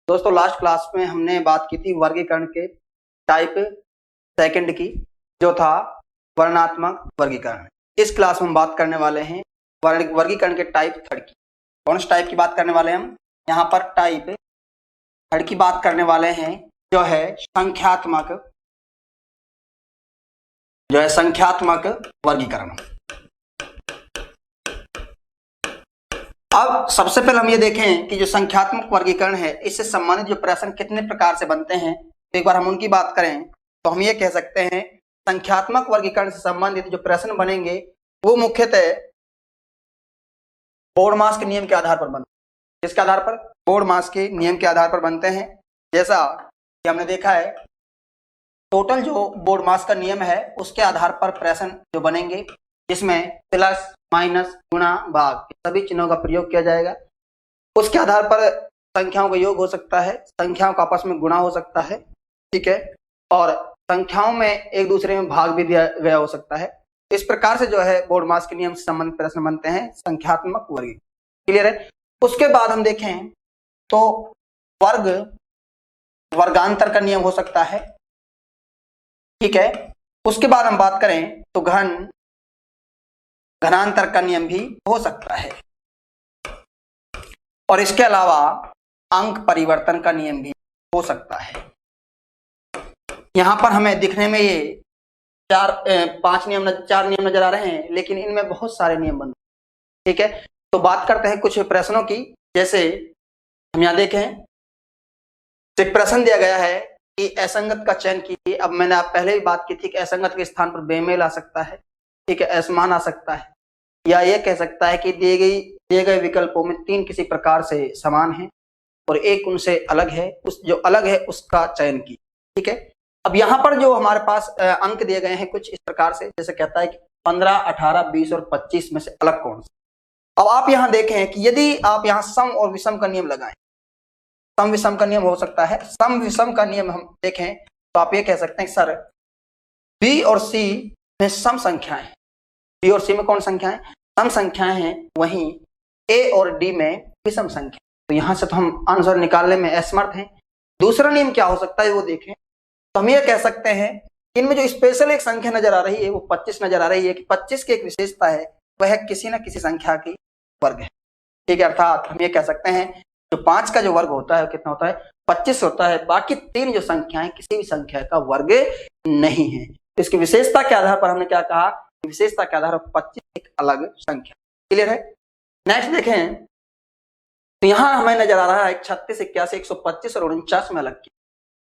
दोस्तों last class में हमने बात की थी वर्गीकरण के टाइप सेकंड की, जो था वर्णनात्मक वर्गीकरण। इस क्लास में हम बात करने वाले हैं वर्गीकरण के टाइप थर्ड की। कौन से टाइप की बात करने वाले हैं हम? यहाँ पर टाइप थर्ड की बात करने वाले हैं, जो है संख्यात्मक वर्गीकरण। अब सबसे पहले हम ये देखें कि जो संख्यात्मक वर्गीकरण है, इससे संबंधित जो प्रश्न कितने प्रकार से बनते हैं। तो एक बार हम उनकी बात करें तो हम ये कह सकते हैं, संख्यात्मक वर्गीकरण से संबंधित जो प्रश्न बनेंगे वो मुख्यतः बोर्डमास के नियम के आधार पर बनते हैं। किसके आधार पर? बोर्डमास के नियम के आधार पर बनते हैं। जैसा कि हमने देखा है, टोटल जो बोर्डमास का नियम है उसके आधार पर प्रश्न जो बनेंगे, जिसमें प्लस माइनस गुणा भाग सभी चिन्हों का प्रयोग किया जाएगा। उसके आधार पर संख्याओं का योग हो सकता है, संख्याओं का आपस में गुणा हो सकता है, ठीक है, और संख्याओं में एक दूसरे में भाग भी दिया गया हो सकता है। इस प्रकार से जो है बोर्डमास के नियम से संबंधित प्रश्न बनते हैं संख्यात्मक वर्गीकरण। क्लियर है? उसके बाद हम देखें तो वर्गांतर का नियम हो सकता है, ठीक है। उसके बाद हम बात करें तो घनांतर का नियम भी हो सकता है, और इसके अलावा अंक परिवर्तन का नियम भी हो सकता है। यहां पर हमें दिखने में ये चार नियम नजर आ रहे हैं, लेकिन इनमें बहुत सारे नियम बनते हैं, ठीक है। तो बात करते हैं कुछ प्रश्नों की। जैसे हम यहां देखें, एक प्रश्न दिया गया है कि असंगत का चयन कीजिए। अब मैंने आप पहले भी बात की थी कि असंगत के स्थान पर बेमेल आ सकता है, ठीक है, असमान आ सकता है, या यह कह सकता है कि दिए गए विकल्पों में तीन किसी प्रकार से समान है और एक उनसे अलग है, उस जो अलग है उसका चयन कीजिए, ठीक है। अब यहाँ पर जो हमारे पास अंक दिए गए हैं कुछ इस प्रकार से, जैसे कहता है कि 15, 18, 20 और 25 में से अलग कौन सा। अब आप यहाँ देखें कि यदि आप यहाँ सम और विषम का नियम लगाएं, सम विषम का नियम हो सकता है। सम विषम का नियम हम देखें तो आप ये कह सकते हैं सर बी और सी में सम संख्याएं, बी और सी में कौन संख्याएं? सम संख्याएं हैं, वहीं ए और डी में विषम संख्या। तो यहां से तो हम आंसर निकालने में असमर्थ हैं। दूसरा नियम क्या हो सकता है वो देखें तो हम ये कह सकते हैं, इनमें जो स्पेशल एक संख्या नजर आ रही है वो 25 नजर आ रही है, कि 25 की एक विशेषता है, वह किसी न किसी संख्या की वर्ग है, ठीक है। अर्थात हम ये कह सकते हैं जो 5 का जो वर्ग होता है कितना होता है? 25 होता है। बाकी तीन जो संख्याएं किसी भी संख्या का वर्ग नहीं है। तो इसकी विशेषता के आधार पर हमने क्या कहा? विशेषता के आधार पर 25 एक अलग संख्या। क्लियर है? नेक्स्ट देखें तो यहां हमें नजर आ रहा है 36, 81, 125 और 49 में अलग किया।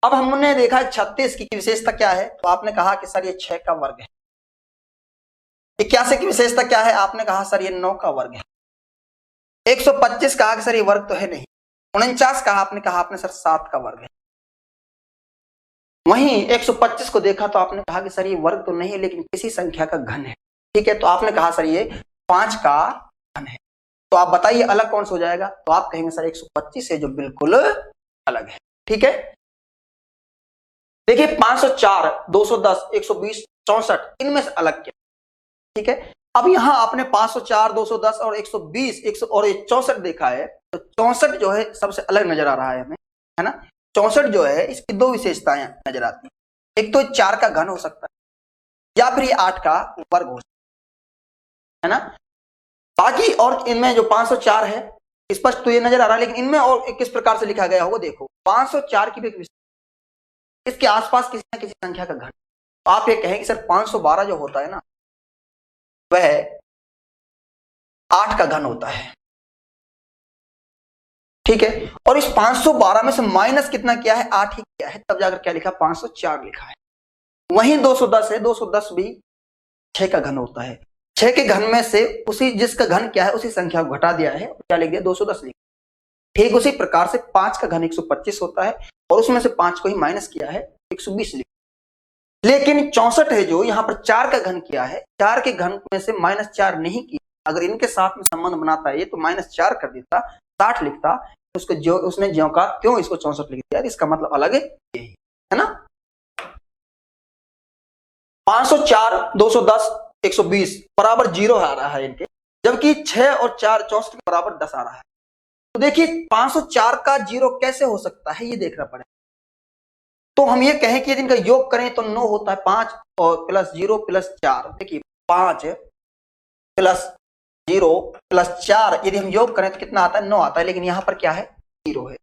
अब हमने देखा 36 की विशेषता क्या है, तो आपने कहा कि सर ये 6 का वर्ग है। 81 की विशेषता क्या है? आपने कहा सर ये 9 का वर्ग है। 125 कहा कि सर ये वर्ग तो है नहीं। 49 कहा आपने सर 7 का वर्ग है। वहीं 125 को देखा तो आपने कहा कि सर ये वर्ग तो नहीं है, लेकिन किसी संख्या का घन है, ठीक है। तो आपने कहा सर ये 5 का घन है। तो आप बताइए अलग कौन सा हो जाएगा? तो आप कहेंगे सर 125 है, जो बिल्कुल अलग है, ठीक है। देखिए 504, 210, 120, 64 इनमें से अलग क्या, ठीक है। अब यहां आपने 504, 210 और 120, 100 और 64 देखा है, तो 64 जो है सबसे अलग नजर आ रहा है हमें, है ना। 64 जो है इसकी दो विशेषताएं नजर आती हैं। एक तो 4 का घन हो सकता है, या फिर ये 8 का वर्ग हो सकता है ना। बाकी और इनमें जो 504 है स्पष्ट तो ये नजर आ रहा है, लेकिन इनमें और किस प्रकार से लिखा गया होगा देखो। 504 की भी एक विशेषता, इसके आसपास किसी न किसी संख्या का घन। तो आप ये कहेंगे सर 512 जो होता है ना, वह 8 का घन होता है, ठीक है। और इस 512 में से माइनस कितना किया है? 8 ही किया है, तब जाकर क्या लिखा? 504 लिखा है। वहीं 210 है, 210 भी 6 का घन होता है। 6 के घन में से उसी जिसका घन क्या है उसी संख्या को घटा दिया है, क्या लिख दिया? 210 लिख। ठीक उसी प्रकार से 5 का घन 125 होता है, और उसमें से 5 को ही माइनस किया है, 120 लिख। लेकिन 64 है जो यहाँ पर 4 का घन किया है, 4 के घन में से -4 नहीं किया। अगर इनके साथ में संबंध बनाता है ये तो -4 कर देता, 60 लिखता, उसको जो उसने ज्यों का क्यों इसको 64 लिख दिया, इसका मतलब अलग यही है ना। 504, 210, 120 बराबर 0 आ रहा है इनके, जबकि 6 और 4 64 के बराबर 10 आ रहा है। तो देखिए 504 का 0 कैसे हो सकता है ये देखना पड़ेगा। तो हम ये कहें कि यदि इनका योग करें तो 9 होता है, 5 और प्लस 0 प्लस 4, देखिए 5 प्लस 0 प्लस 4 यदि हम योग करें तो कितना आता है, 9 आता है, लेकिन यहां पर क्या है, 0 है।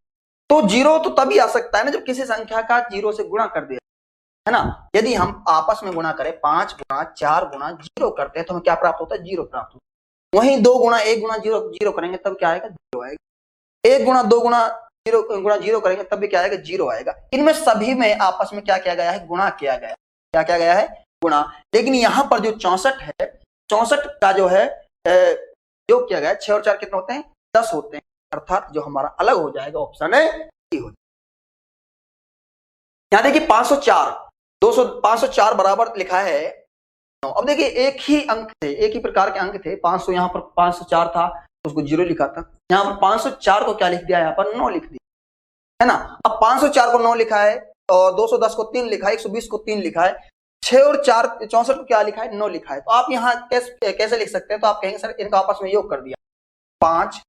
तो 0 तो तभी आ सकता है ना जब किसी संख्या का 0 से गुणा कर दिया है ना। यदि हम आपस में गुणा करें 5 गुणा 4 गुणा 0 करते हैं तो हमें क्या प्राप्त होता है, 0 प्राप्त होता है। वहीं 2 गुणा 1 गुणा 0 करेंगे तब क्या आएगा, 0 आएगा। 1 गुणा 2 गुणा 0 करेंगे तब भी क्या आएगा, 0 आएगा। इनमें सभी में आपस में क्या किया गया है, गुणा किया गया। क्या किया गया है, गुणा। लेकिन यहां पर जो 64 है, 64 का जो है योग किया गया है, 6 और 4 कितने होते हैं, 10 होते हैं। अर्थात जो हमारा अलग हो जाएगा ऑप्शन है डी हो जाएगा। यहां देखिए 504 504 बराबर लिखा है 9। अब देखिए एक ही अंक थे, एक ही प्रकार के अंक थे। 500 यहाँ पर 504 था तो उसको 0 लिखा था। यहाँ पर 504 को क्या लिख दिया, यहाँ पर 9 लिख दिया है ना। अब 504 को 9 लिखा है और 210 को 3 लिखा है, 120 को 3 लिखा है, 6 और 4 64 को क्या लिखा है, 9 लिखा है। तो आप यहाँ कैसे लिख सकते हैं, तो आप कहेंगे सर इनका आपस में योग कर दिया, 5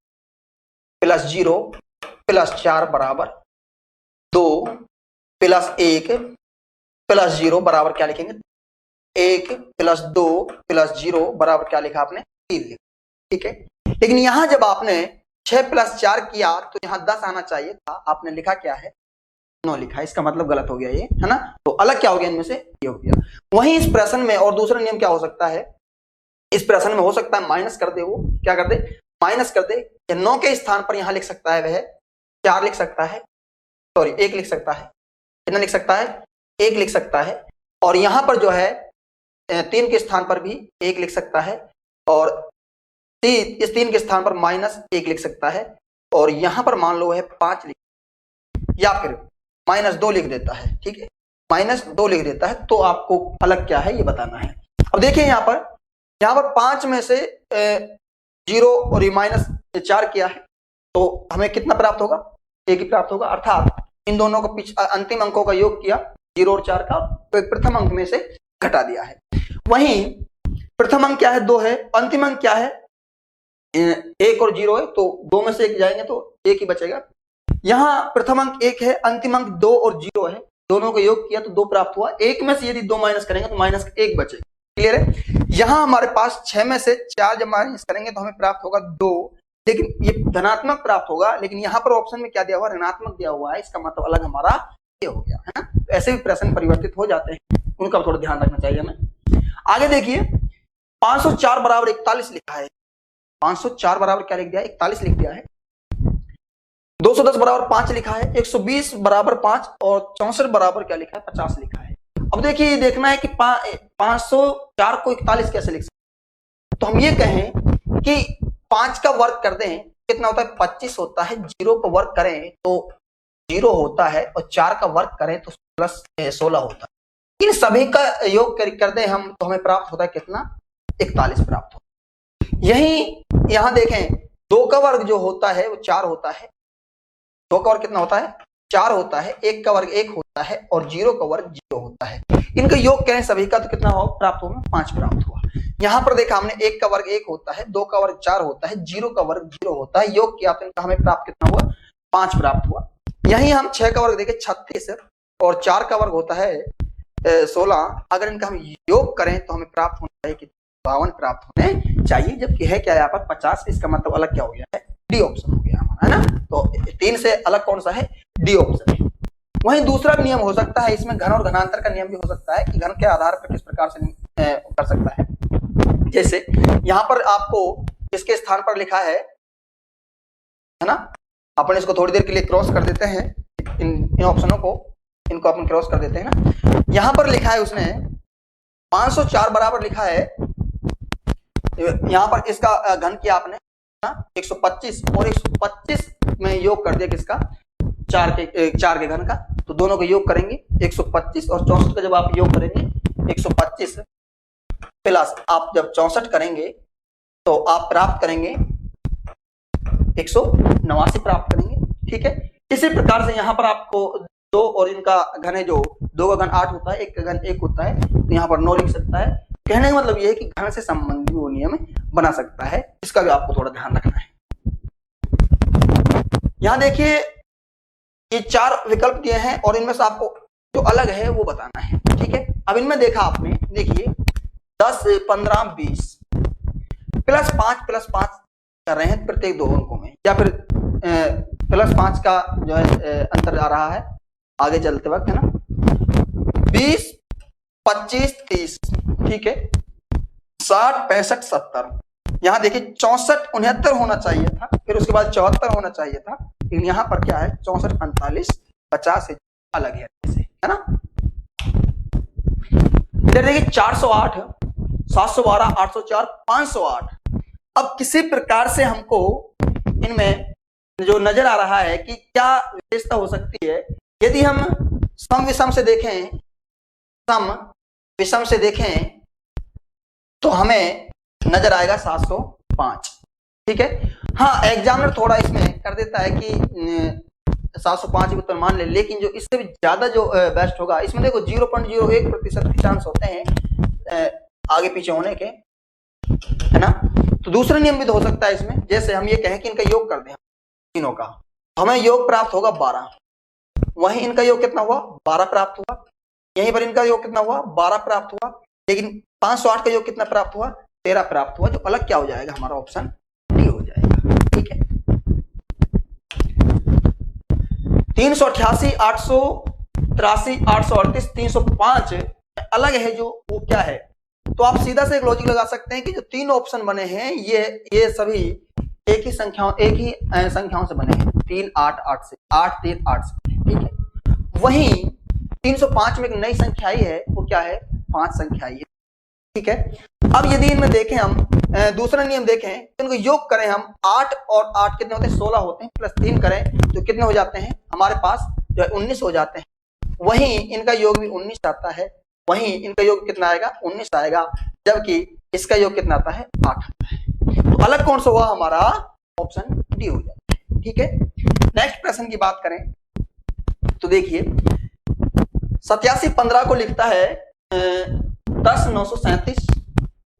प्लस 0 प्लस 4 बराबर 2 प्लस 1 प्लस 0 बराबर क्या लिखेंगे, 1 प्लस 2 प्लस 0 बराबर क्या लिखा आपने, 3 लिखा। ठीक है, लेकिन यहां जब आपने 6 प्लस 4 किया तो यहां 10 आना चाहिए था, आपने लिखा क्या है, 9 लिखा है। इसका मतलब गलत हो गया ये, है ना। तो अलग क्या हो गया इनमें से, ये हो गया। वहीं इस प्रश्न में और दूसरा नियम क्या हो सकता है, इस प्रश्न में हो सकता है माइनस कर दे, वो क्या कर दे, माइनस कर दे। 9 के स्थान पर यहां लिख सकता है वह 4 लिख सकता है, सॉरी 1 लिख सकता है। कितना लिख सकता है, 1 लिख सकता है। और यहां पर जो है 3 के स्थान पर भी 1 लिख सकता है, और इस 3 के स्थान पर -1 लिख सकता है। और यहां पर मान लो है 5 लिख, या फिर -2 लिख देता है। ठीक है, -2 लिख देता है। तो आपको अलग क्या है ये बताना है। अब देखिए यहां पर 5 में से 0 और -4 किया है तो हमें कितना प्राप्त होगा, 1 ही प्राप्त होगा। अर्थात इन दोनों को अंतिम अंकों का योग किया 0 और 4 का, तो प्रथम अंक में से घटा दिया है। वहीं प्रथम अंक क्या है, 2 है, अंतिम अंक क्या है, 1 और 0 है, तो 2 में से 1 जाएंगे तो 1 ही बचेगा। यहाँ प्रथम अंक 1 है, अंतिम अंक 2 और 0 है, दोनों का योग किया तो 2 प्राप्त हुआ। 1 में से यदि 2 माइनस करेंगे तो -1 बचेगा। क्लियर है। यहाँ हमारे पास 6 में से 4 जब माइनस करेंगे तो हमें प्राप्त होगा 2, लेकिन ये धनात्मक प्राप्त होगा। लेकिन यहाँ पर ऑप्शन में क्या दिया हुआ, ऋणात्मक दिया हुआ है, इसका मतलब अलग हमारा ये हो गया है ना। तो ऐसे भी प्रश्न परिवर्तित हो जाते हैं, उनका थोड़ा ध्यान रखना चाहिए हमें। आगे देखिए 504 बराबर 41 लिखा है। 504 बराबर क्या लिख दिया, 41 लिख दिया है। 210 बराबर 5 लिखा है, 120 बराबर 5 और 64 बराबर क्या लिखा है, 50 लिखा है। अब देखिए देखना है कि 504 को 41 कैसे लिख सकते। तो हम ये कहें कि 5 का वर्ग कर दें, कितना होता है, 25 होता है। 0 का वर्ग करें तो 0 होता है, और 4 का वर्ग करें तो प्लस 16 होता है। इन सभी का योग कर दें हम तो हमें प्राप्त होता है कितना, 41 प्राप्त होता है। यही यहां देखें 2 का वर्ग जो होता है वो 4 होता है। 2 का वर्ग कितना होता है, 4 होता है। 1 का वर्ग 1 होता है और 0 का वर्ग 0 होता है। इनका योग करें सभी का तो कितना हो प्राप्त होगा, 5 प्राप्त हुआ। यहां पर देखा हमने 1 का वर्ग 1 होता है, 2 का वर्ग 4 होता है, 0 का वर्ग 0 होता है। योग किया तो इनका हमें प्राप्त कितना हुआ, 5 प्राप्त हुआ। यही हम 6 का वर्ग देखें 36 और 4 का वर्ग होता है 16। अगर इनका हम योग करें तो हमें प्राप्त होना चाहिए कि 52 प्राप्त होने चाहिए, जबकि है क्या यहाँ पर 50। इसका मतलब अलग क्या हो गया है, डी ऑप्शन हो गया हमारा, है ना। तो 3 से अलग कौन सा है, डी ऑप्शन है। वहीं दूसरा नियम हो सकता है, इसमें घन और घनांतर का नियम भी हो सकता है कि घन के आधार पर किस प्रकार से कर सकता है। जैसे यहां पर आपको इसके स्थान पर लिखा है ना, अपन इसको थोड़ी देर के लिए क्रॉस कर देते हैं, इन ऑप्शनों को, इनको अपन क्रॉस कर देते हैं ना। यहां पर लिखा है उसने 504 बराबर लिखा है, यहां पर इसका घन किया आपने 125 और 125 में योग कर दिया किसका, 4 के घन का। तो दोनों का योग करेंगे 125 और 64 का जब आप योग करेंगे 125 प्लस आप जब 64 करेंगे तो आप प्राप्त करेंगे 189 प्राप्त करेंगे। ठीक है, इसी प्रकार से यहाँ पर आपको 2 और इनका घन है, जो 2 का घन 8 होता है, 1 का घन 1 होता है, तो यहाँ पर 9 लिख सकता है। कहने का मतलब यह है कि घन से संबंधित वो नियम बना सकता है, इसका भी आपको थोड़ा ध्यान रखना है। यहाँ देखिए ये 4 विकल्प दिए हैं और इनमें से आपको जो अलग है वो बताना है, ठीक है। अब इनमें देखा आपने, देखिए 10, 15, 20 +5 कर रहे हैं प्रत्येक 2 अंकों में, या फिर +5 का जो है अंतर आ रहा है आगे चलते वक्त, है ना। 20, 25, 30, ठीक है। 60, 65, 70, यहाँ देखिए 64, 69 होना चाहिए था, फिर उसके बाद 74 होना चाहिए था, लेकिन यहाँ पर क्या है 64, 45, 50 से अलग है ना। इधर देखिए 408, 712, 804, 508। अब किसी प्रकार से हमको इनमें जो नजर आ रहा है कि क्या विशेषता हो सकती है, यदि हम सम विषम से देखें, सम विषम से देखें तो हमें नजर आएगा 705, ठीक है। हाँ, एग्जामिनर थोड़ा इसमें कर देता है कि 705 उत्तर मान ले, लेकिन जो इससे भी ज्यादा जो बेस्ट होगा, इसमें देखो 0.01% के चांस होते हैं आगे पीछे होने के, है ना। तो दूसरा नियम भी तो हो सकता है इसमें, जैसे हम ये कहें कि इनका योग कर दें तीनों का, हमें योग प्राप्त होगा 12, वहीं इनका योग कितना हुआ 12 प्राप्त हुआ, यहीं पर इनका योग कितना हुआ 12 प्राप्त हुआ, लेकिन 508 का योग कितना प्राप्त हुआ 13 प्राप्त हुआ, जो अलग क्या हो जाएगा हमारा ऑप्शन डी हो जाएगा, ठीक है। 388, 883, 838, 305 अलग है जो, वो क्या है, तो आप सीधा से एक लॉजिक लगा सकते हैं कि जो 3 ऑप्शन बने हैं ये सभी एक ही संख्याओं से बने हैं, 3, 8, 8 से, 8, 3, 8 से, ठीक है। वहीं 305 में एक नई संख्या आई है, वो क्या है 5 संख्या आई है, ठीक है। अब यदि इनमें देखें हम दूसरा नियम देखें, तो इनको योग करें हम, 8 और 8 कितने होते हैं 16 होते हैं, +3 करें तो कितने हो जाते हैं हमारे पास जो है 19 हो जाते हैं, वहीं इनका योग भी 19 आता है, वहीं इनका योग कितना आएगा 19 आएगा, जबकि इसका योग कितना आता है 8 आता है। तो अलग कौन सा हुआ हमारा ऑप्शन डी हो जाता है, ठीक है। नेक्स्ट प्रश्न की बात करें तो देखिए 87, 15 को लिखता है 10, 937,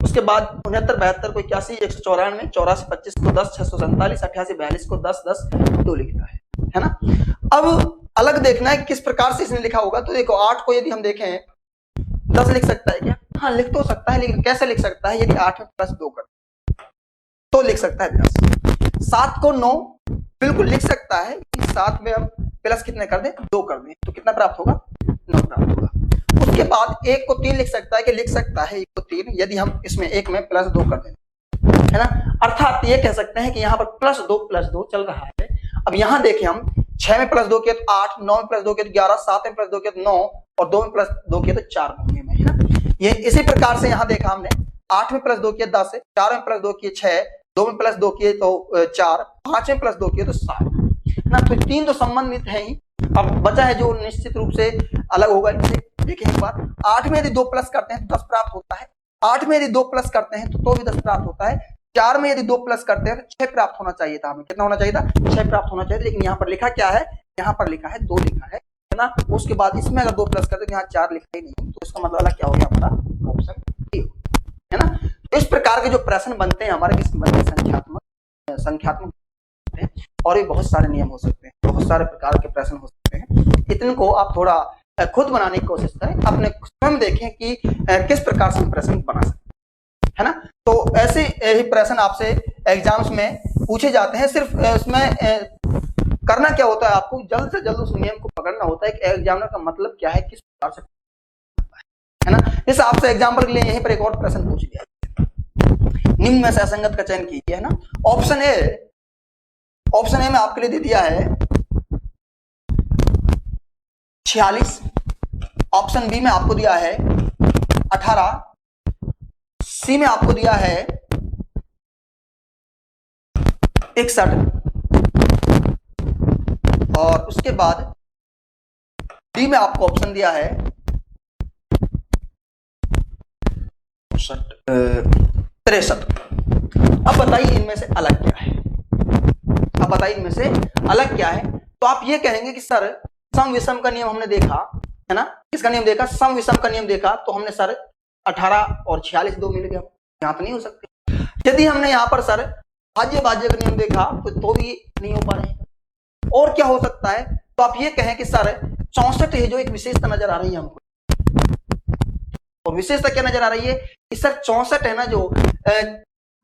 उसके बाद 69, 72 को 81, 194, 84, 25 को 10, 647, 88, 42 को 10, 10, 2 लिखता है ना। अब अलग देखना है किस प्रकार से इसने लिखा होगा, तो देखो 8 को यदि हम देखें 10 लिख सकता है क्या, हाँ लिख तो सकता है, लेकिन कैसे लिख सकता है, यदि 8 में +2 कर तो लिख सकता है 10। 7 को 9 बिल्कुल लिख सकता है, 7 में हम प्लस कितने कर दें 2 कर दें तो कितना प्राप्त होगा 9 प्राप्त होगा। उसके बाद 1 को 3 लिख सकता है कि लिख सकता है 1 को 3, यदि हम इसमें 1 में +2 कर दें, है ना। अर्थात ये कह सकते हैं कि यहाँ पर +2 चल रहा है। अब यहाँ देखें हम 6 में +2 किया तो 8, 9 में +2 किया तो 11, 7 में +2 किया तो 9 और 2 में +2 किया तो 4 होंगे में, है ना। ये इसी प्रकार से यहाँ देखा हमने 8 में +2 किया 10, 4 में +2 किए 6, 2 में +2 किए तो 4, 5 में +2 किए तो 7, है ना। तो 3 तो संबंधित है ही, अब बचा है जो निश्चित रूप से अलग होगा इनसे। देखिए एक बात, 8 में यदि 2 प्लस करते हैं तो 10 प्राप्त होता है, 8 में यदि 2 प्लस करते हैं तो भी 10 प्राप्त होता है, 4 में यदि 2 प्लस करते हैं तो 6 प्राप्त होना चाहिए था, हमें कितना होना चाहिए था 6 प्राप्त होना चाहिए, लेकिन यहाँ पर लिखा क्या है, यहाँ पर लिखा है 2 लिखा है ना। उसके बाद इसमें अगर 2 प्लस करते तो यहाँ 4 लिखा ही नहीं, तो इसका मतलब क्या हो गया हमारा ऑप्शन डी, है ना। तो इस प्रकार के जो प्रश्न बनते हैं हमारे किस बनते हैं संख्यात्मक, और भी बहुत सारे नियम हो सकते हैं, बहुत सारे प्रकार के प्रश्न हो सकते हैं। इतने को आप थोड़ा खुद बनाने की कोशिश करें, अपने स्वयं देखें कि किस प्रकार से प्रश्न बना सकते हैं, है ना। तो ऐसे ही प्रश्न आपसे एग्जाम्स में पूछे जाते हैं, सिर्फ उसमें करना क्या होता है, आपको जल्द से जल्द उस नियम को पकड़ना होता है कि एग्जामिनर का मतलब क्या है, किस प्रकार से, है ना। इस आपसे एग्जाम्पल के लिए यहीं पर एक और प्रश्न पूछ लिया, निम्न में से असंगत का चयन कीजिए, है ना। ऑप्शन ए में आपके लिए दे दिया है 46, ऑप्शन बी में आपको दिया है 18, सी में आपको दिया है 61, और उसके बाद डी में आपको ऑप्शन दिया है 63। अब बताइए इनमें से अलग क्या है, तो आप ये कहेंगे कि सर सम विषम का नियम हमने देखा, है ना। किसका नियम देखा, सम विषम का नियम देखा, तो हमने सर 18 और 46 2 मिल गया, यहाँ तो नहीं हो सकते। यदि हमने यहाँ पर सर भाज्य का नियम देखा तो भी नहीं हो पा रहे हैं, और क्या हो सकता है, तो आप ये कहें कि सर 64 है जो एक विशेषता नजर आ रही है हमको, और विशेषता क्या नजर आ रही है कि सर 64 है ना जो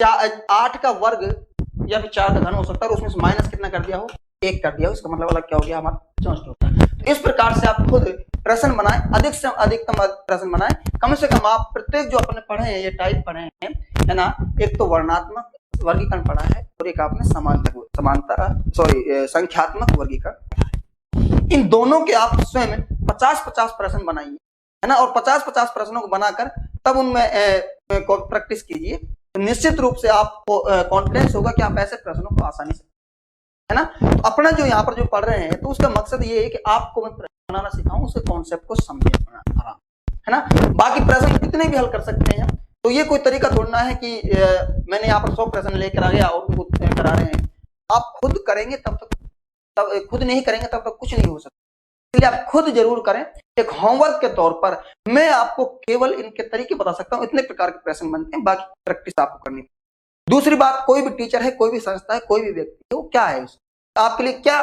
8 का वर्ग या फिर 4 का घन हो सकता है, और उसमें से माइनस कितना कर दिया हो, 1 कर दिया हो, इसका मतलब अलग क्या हो गया हमारा 64 होता है। तो इस प्रकार से आप खुद प्रश्न बनाएं, अधिक से अधिकतम प्रश्न बनाएं, कम से कम आप प्रत्येक जो अपने पढ़े हैं ये टाइप पढ़े हैं, है ना, एक तो वर्णात्मक वर्गीकरण पढ़ा है और एक आपने संख्यात्मक वर्गीकरण पढ़ा है। इन दोनों के आप स्वयं 50-50 प्रश्न बनाइए, है ना, और 50-50 प्रश्नों को बनाकर तब उनमें प्रैक्टिस कीजिए, तो निश्चित रूप से आपको कॉन्फिडेंस होगा कि आप ऐसे प्रश्नों को आसानी से, है ना। तो अपना जो यहाँ पर जो पढ़ रहे हैं तो उसका मकसद ये है कि आपको मैं प्रश्न बनाना सिखाऊं, उसके कॉन्सेप्ट को समझे आराम, है ना। बाकी प्रश्न कितने भी हल कर सकते हैं, तो ये कोई तरीका थोड़ा है कि मैंने यहाँ पर 100 प्रश्न लेकर आ गया और करा रहे हैं। आप खुद करेंगे तब तक, खुद नहीं करेंगे तब तक कुछ नहीं हो सकता, इसलिए आप खुद जरूर करें। एक होमवर्क के तौर पर मैं आपको केवल इनके तरीके बता सकता हूँ, इतने प्रकार के प्रश्न बनते हैं, बाकी प्रैक्टिस आपको करनी। दूसरी बात, कोई भी टीचर है, कोई भी संस्था है, कोई भी व्यक्ति है, वो क्या है, आपके लिए क्या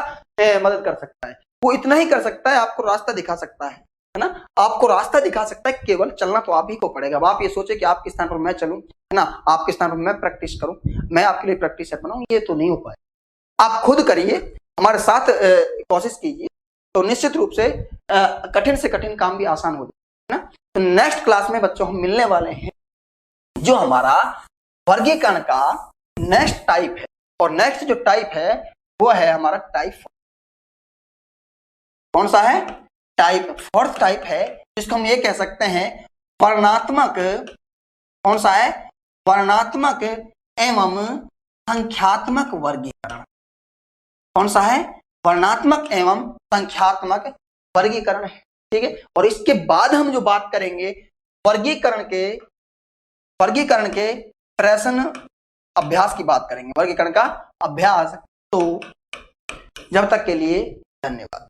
मदद कर सकता है, वो इतना ही कर सकता है, आपको रास्ता दिखा सकता है ना, आपको रास्ता दिखा सकता है, केवल चलना तो आप ही को पड़ेगा। अब आप ये सोचे कि आपके स्थान पर मैं चलूं, है ना, आपके स्थान पर मैं प्रैक्टिस करूं, मैं आपके लिए प्रैक्टिस सेट बनाऊं, ये तो नहीं हो पाए। आप खुद करिए, हमारे साथ कोशिश कीजिए, तो निश्चित रूप से कठिन से कठिन काम भी आसान हो जाए, ना। तो नेक्स्ट क्लास में बच्चों हम मिलने वाले हैं जो हमारा वर्गीकरण का नेक्स्ट टाइप है, और नेक्स्ट जो टाइप है वो है हमारा टाइप, कौन सा है, टाइप 4th टाइप है, जिसको हम ये कह सकते हैं वर्णात्मक, कौन सा है, वर्णात्मक एवं संख्यात्मक वर्गीकरण, कौन सा है, वर्णात्मक एवं संख्यात्मक वर्गीकरण है, ठीक है। और इसके बाद हम जो बात करेंगे वर्गीकरण के प्रश्न अभ्यास की बात करेंगे, वर्गीकरण का अभ्यास। तो जब तक के लिए धन्यवाद।